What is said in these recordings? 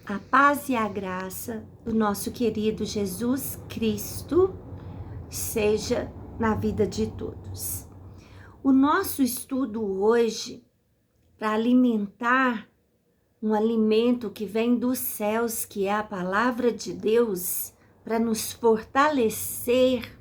A paz e a graça do nosso querido Jesus Cristo seja na vida de todos. O nosso estudo hoje, para alimentar um alimento que vem dos céus, que é a palavra de Deus, para nos fortalecer,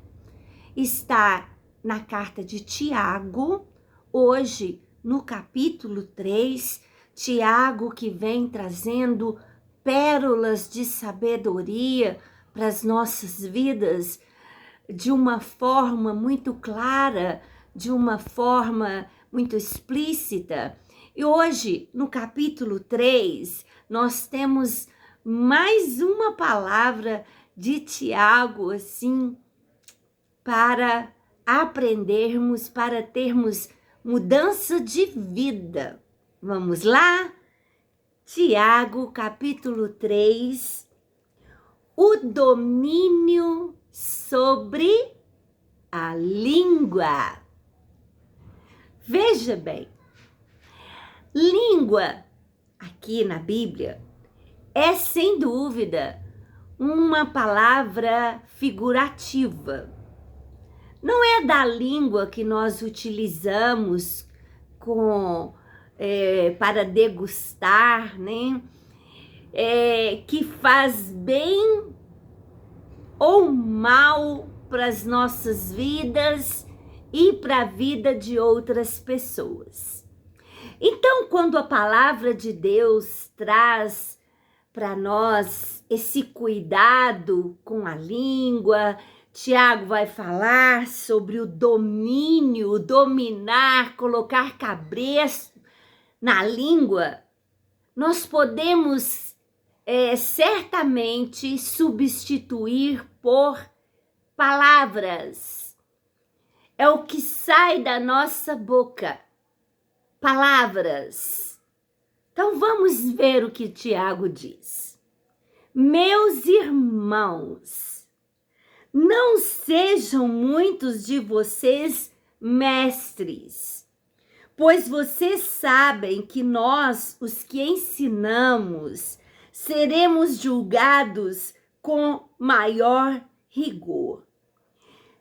está na carta de Tiago, hoje no capítulo 3, Tiago que vem trazendo pérolas de sabedoria para as nossas vidas de uma forma muito clara, de uma forma muito explícita. E hoje, no capítulo 3, nós temos mais uma palavra de Tiago, assim, para aprendermos, para termos mudança de vida. Vamos lá? Tiago, capítulo 3, o domínio sobre a língua. Veja bem, língua, aqui na Bíblia, é sem dúvida uma palavra figurativa. Não é da língua que nós utilizamos para degustar, né? Que faz bem ou mal para as nossas vidas e para a vida de outras pessoas. Então, quando a palavra de Deus traz para nós esse cuidado com a língua, Tiago vai falar sobre o domínio, dominar, colocar cabresto na língua. Nós podemos certamente substituir por palavras. É o que sai da nossa boca. Palavras. Então vamos ver o que Tiago diz. Meus irmãos, não sejam muitos de vocês mestres, pois vocês sabem que nós, os que ensinamos, seremos julgados com maior rigor.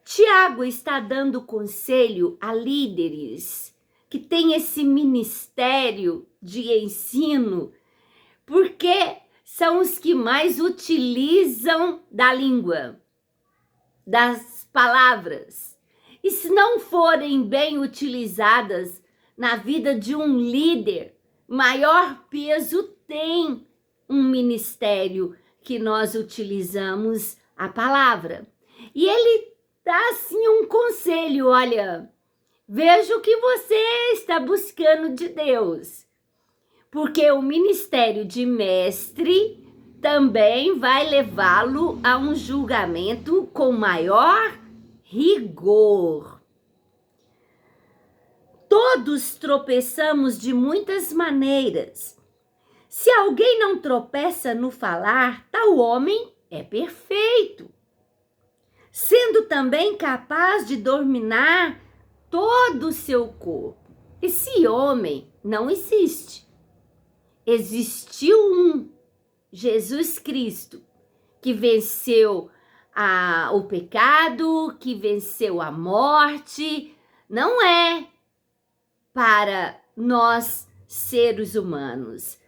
Tiago está dando conselho a líderes que têm esse ministério de ensino, porque são os que mais utilizam da língua, das palavras. E se não forem bem utilizadas na vida de um líder, maior peso tem um ministério que nós utilizamos a palavra. E ele dá assim um conselho, olha, veja o que você está buscando de Deus, porque o ministério de mestre também vai levá-lo a um julgamento com maior rigor. Todos tropeçamos de muitas maneiras. Se alguém não tropeça no falar, tal homem é perfeito, sendo também capaz de dominar todo o seu corpo. Esse homem não existe. Existiu um, Jesus Cristo, que venceu o pecado, que venceu a morte. Não é para nós, seres humanos.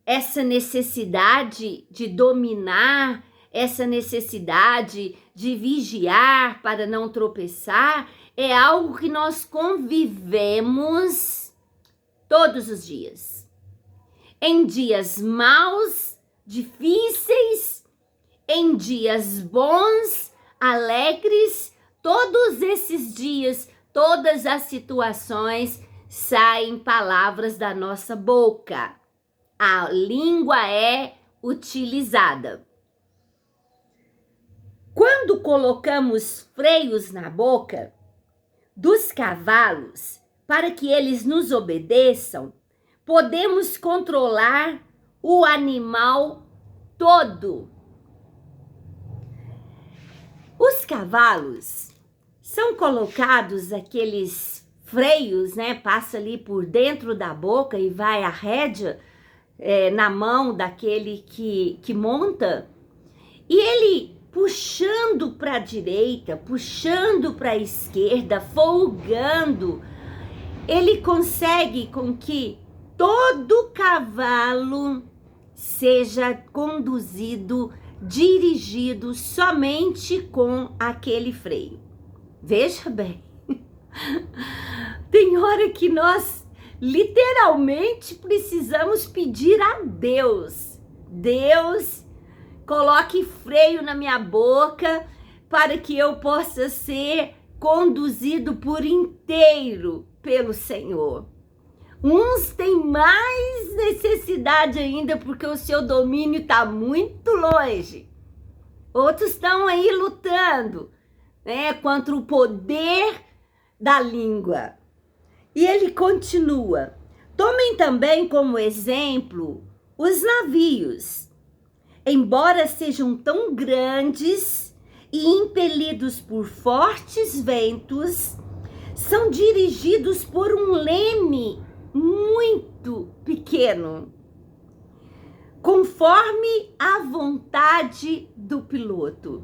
Essa necessidade de dominar, essa necessidade de vigiar para não tropeçar, é algo que nós convivemos todos os dias. Em dias maus, difíceis, em dias bons, alegres, todos esses dias, todas as situações, saem palavras da nossa boca. A língua é utilizada. Quando colocamos freios na boca dos cavalos para que eles nos obedeçam, podemos controlar o animal todo. Os cavalos são colocados aqueles freios, né? Passa ali por dentro da boca e vai a rédea na mão daquele que monta, e ele puxando para a direita, puxando para a esquerda, folgando, ele consegue com que todo cavalo seja conduzido, dirigido somente com aquele freio. Veja bem, tem hora que nós literalmente precisamos pedir a Deus: Deus, coloque freio na minha boca para que eu possa ser conduzido por inteiro pelo Senhor. Uns têm mais necessidade ainda porque o seu domínio está muito longe. Outros estão aí lutando, né, contra o poder da língua. E ele continua: tomem também como exemplo os navios. Embora sejam tão grandes e impelidos por fortes ventos, são dirigidos por um leme muito pequeno, conforme a vontade do piloto.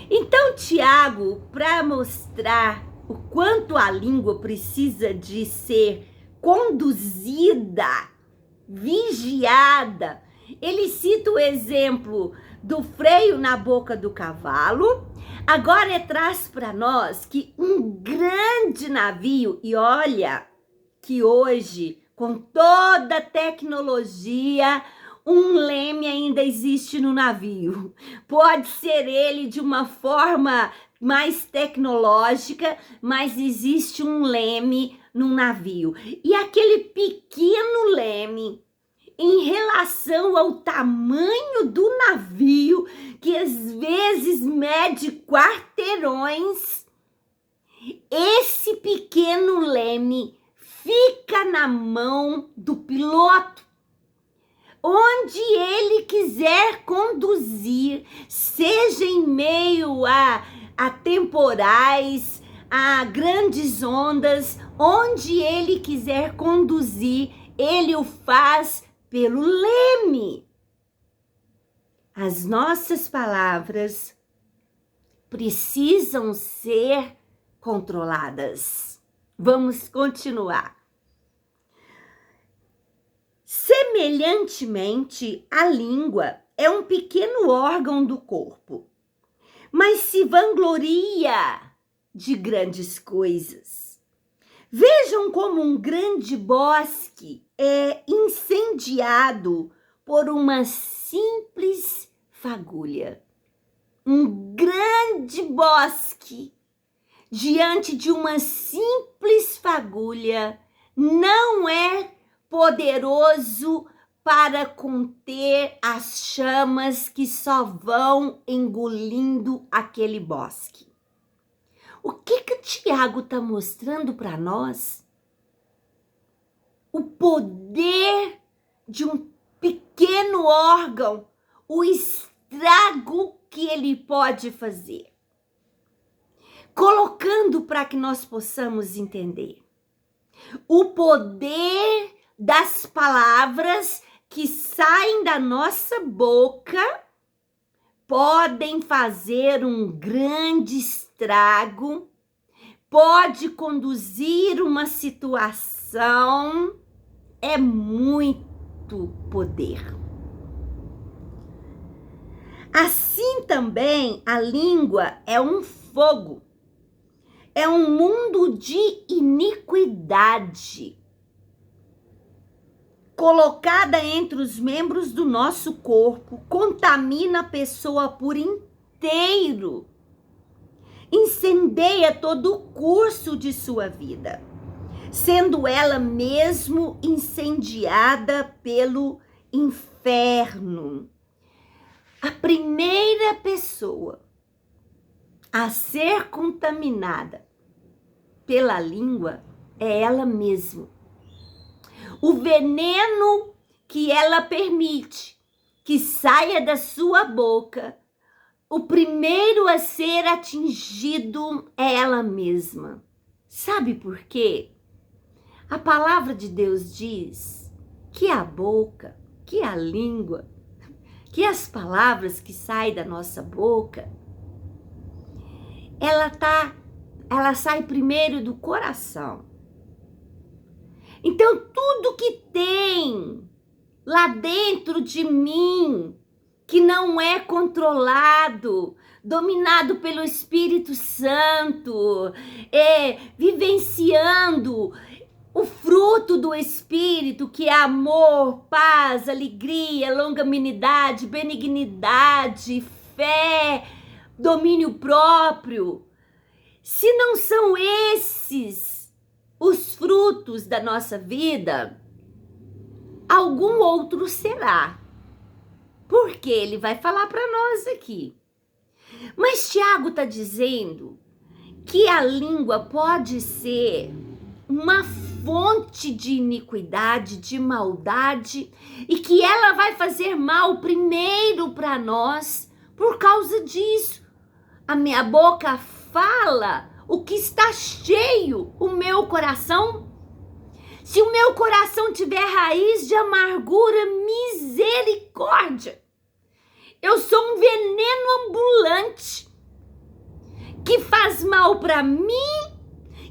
Então, Tiago, para mostrar o quanto a língua precisa de ser conduzida, vigiada, ele cita o exemplo do freio na boca do cavalo. Agora ele traz para nós que um grande navio, e olha que hoje, com toda a tecnologia, um leme ainda existe no navio. Pode ser ele de uma forma mais tecnológica, mas existe um leme no navio. E aquele pequeno leme, em relação ao tamanho do navio, que às vezes mede quarteirões, esse pequeno leme fica na mão do piloto. Onde ele quiser conduzir, seja em meio a temporais, a grandes ondas, onde ele quiser conduzir, ele o faz pelo leme. As nossas palavras precisam ser controladas. Vamos continuar. Semelhantemente, a língua é um pequeno órgão do corpo, mas se vangloria de grandes coisas. Vejam como um grande bosque é incendiado por uma simples fagulha. Um grande bosque, diante de uma simples fagulha, não é poderoso para conter as chamas que só vão engolindo aquele bosque. O que o Tiago está mostrando para nós? O poder de um pequeno órgão, o estrago que ele pode fazer. Colocando para que nós possamos entender. O poder das palavras que saem da nossa boca podem fazer um grande estrago, pode conduzir uma situação, é muito poder. Assim também a língua é um fogo, é um mundo de iniquidade, colocada entre os membros do nosso corpo, contamina a pessoa por inteiro, incendeia todo o curso de sua vida, sendo ela mesmo incendiada pelo inferno. A primeira pessoa a ser contaminada pela língua é ela mesma. O veneno que ela permite que saia da sua boca, o primeiro a ser atingido é ela mesma. Sabe por quê? A palavra de Deus diz que a boca que a língua, que as palavras que saem da nossa boca, ela sai primeiro do coração. Então, tudo que tem lá dentro de mim, que não é controlado, dominado pelo Espírito Santo, vivenciando o fruto do Espírito, que é amor, paz, alegria, longanimidade, benignidade, fé, domínio próprio. Se não são esses os frutos da nossa vida, algum outro será. Porque ele vai falar para nós aqui. Mas Tiago está dizendo que a língua pode ser uma fonte de iniquidade, de maldade, e que ela vai fazer mal primeiro para nós por causa disso. A minha boca fala o que está cheio, o meu coração. Se o meu coração tiver raiz de amargura, misericórdia. Eu sou um veneno ambulante que faz mal para mim,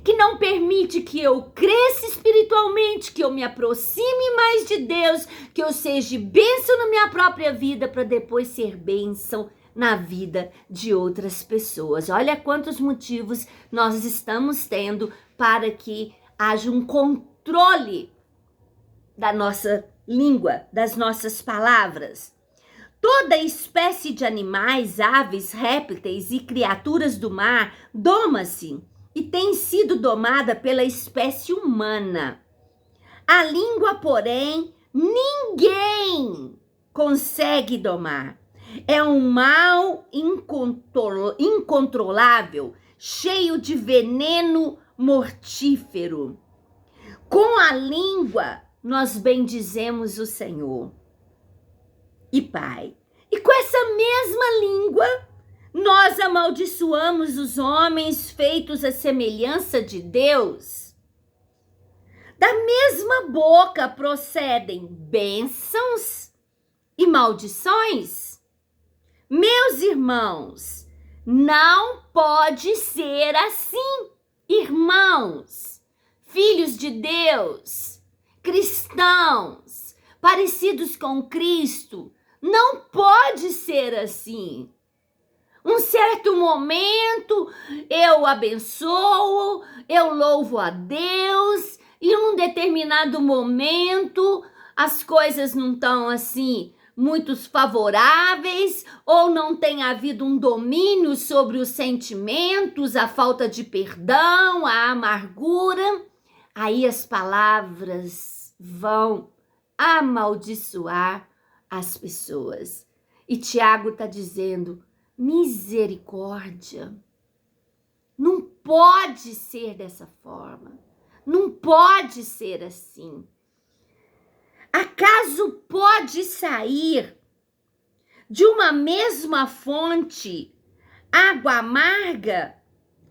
que não permite que eu cresça espiritualmente, que eu me aproxime mais de Deus, que eu seja bênção na minha própria vida para depois ser bênção na vida de outras pessoas. Olha quantos motivos nós estamos tendo para que haja um controle da nossa língua, das nossas palavras. Toda espécie de animais, aves, répteis e criaturas do mar doma-se e tem sido domada pela espécie humana. A língua, porém, ninguém consegue domar. É um mal incontrolável, cheio de veneno mortífero. Com a língua, nós bendizemos o Senhor e Pai. E com essa mesma língua, nós amaldiçoamos os homens feitos à semelhança de Deus. Da mesma boca procedem bênçãos e maldições. Meus irmãos, não pode ser assim. Irmãos, filhos de Deus, cristãos, parecidos com Cristo, não pode ser assim. Um certo momento eu abençoo, eu louvo a Deus, e num determinado momento as coisas não estão assim muito favoráveis, ou não tem havido um domínio sobre os sentimentos, a falta de perdão, a amargura. Aí as palavras vão amaldiçoar as pessoas. E Tiago está dizendo: misericórdia. Não pode ser dessa forma. Não pode ser assim. Acaso pode sair de uma mesma fonte água amarga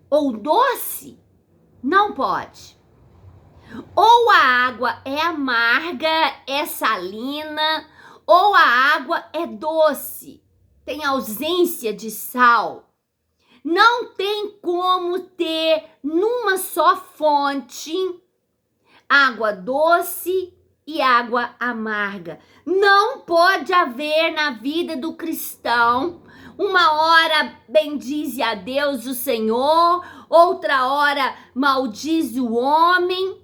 ou doce? Não pode. Ou a água é amarga, é salina, ou a água é doce, tem ausência de sal. Não tem como ter numa só fonte água doce e água amarga. Não pode haver na vida do cristão uma hora bendize a Deus o Senhor, outra hora maldize o homem,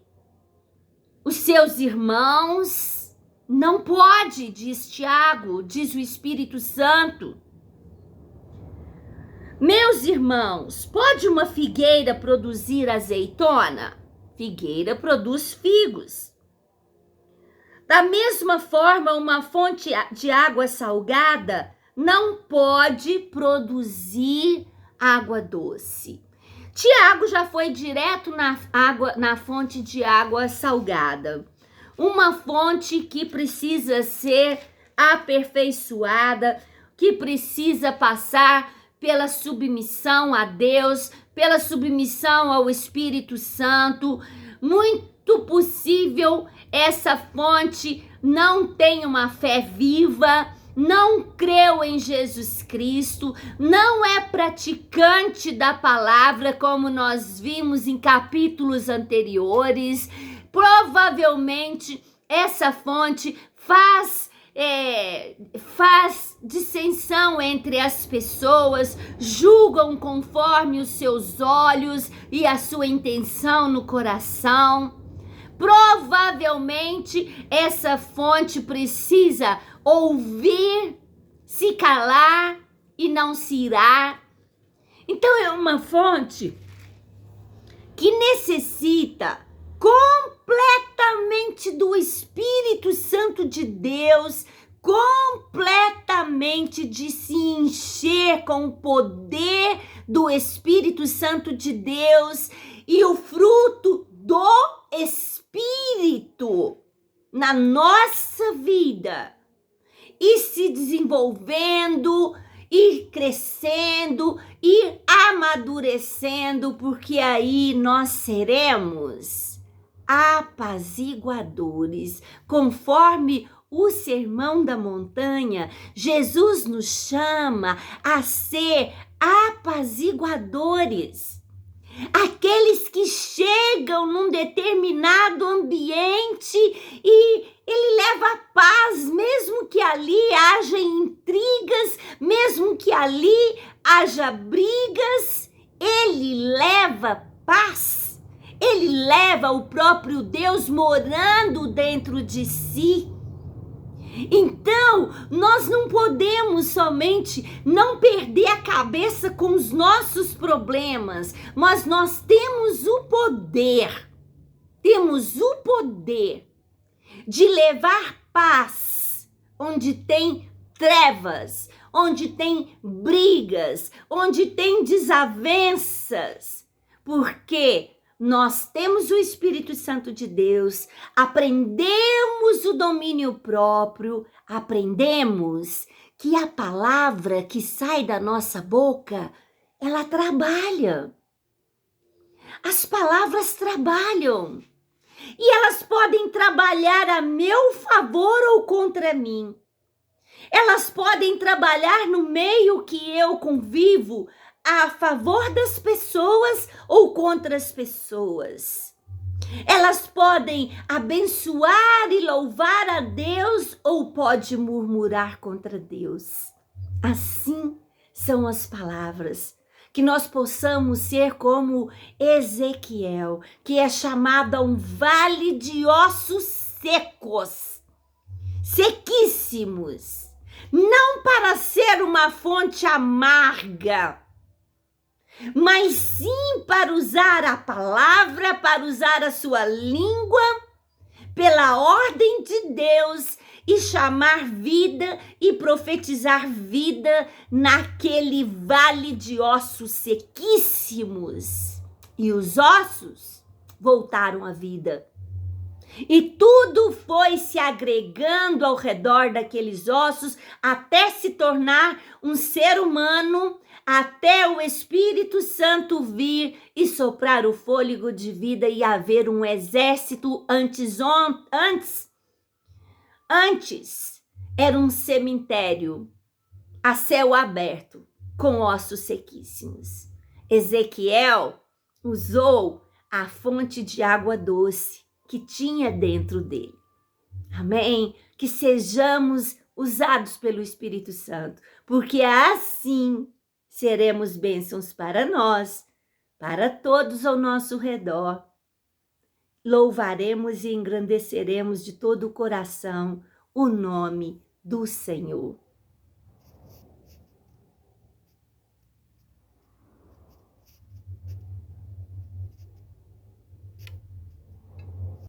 os seus irmãos. Não pode, diz Tiago, diz o Espírito Santo. Meus irmãos, pode uma figueira produzir azeitona? Figueira produz figos. Da mesma forma, uma fonte de água salgada não pode produzir água doce. Tiago já foi direto na fonte de água salgada. Uma fonte que precisa ser aperfeiçoada, que precisa passar pela submissão a Deus, pela submissão ao Espírito Santo. Muito possível essa fonte não tem uma fé viva, não creu em Jesus Cristo, não é praticante da palavra, como nós vimos em capítulos anteriores, provavelmente essa fonte faz dissensão entre as pessoas, julgam conforme os seus olhos e a sua intenção no coração. Provavelmente essa fonte precisa ouvir, se calar e não se irar. Então é uma fonte que necessita completamente do Espírito Santo de Deus, completamente de se encher com o poder do Espírito Santo de Deus e o fruto do Espírito na nossa vida e se desenvolvendo e crescendo e amadurecendo, porque aí nós seremos apaziguadores. Conforme o Sermão da Montanha, Jesus nos chama a ser apaziguadores. Aqueles que chegam num determinado ambiente e ele leva paz, mesmo que ali haja intrigas, mesmo que ali haja brigas, ele leva paz. Ele leva o próprio Deus morando dentro de si. Então, nós não podemos somente não perder a cabeça com os nossos problemas, mas nós temos o poder de levar paz onde tem trevas, onde tem brigas, onde tem desavenças, porque nós temos o Espírito Santo de Deus, aprendemos o domínio próprio, aprendemos que a palavra que sai da nossa boca, ela trabalha. As palavras trabalham. E elas podem trabalhar a meu favor ou contra mim. Elas podem trabalhar no meio que eu convivo, a favor das pessoas ou contra as pessoas. Elas podem abençoar e louvar a Deus ou pode murmurar contra Deus. Assim são as palavras. Que nós possamos ser como Ezequiel, que é chamado a um vale de ossos secos, sequíssimos, não para ser uma fonte amarga, mas sim para usar a palavra, para usar a sua língua, pela ordem de Deus, e chamar vida e profetizar vida naquele vale de ossos sequíssimos. E os ossos voltaram à vida. E tudo foi se agregando ao redor daqueles ossos até se tornar um ser humano, até o Espírito Santo vir e soprar o fôlego de vida e haver um exército. Antes era um cemitério a céu aberto com ossos sequíssimos. Ezequiel usou a fonte de água doce que tinha dentro dele. Amém? Que sejamos usados pelo Espírito Santo, porque assim seremos bênçãos para nós, para todos ao nosso redor. Louvaremos e engrandeceremos de todo o coração o nome do Senhor.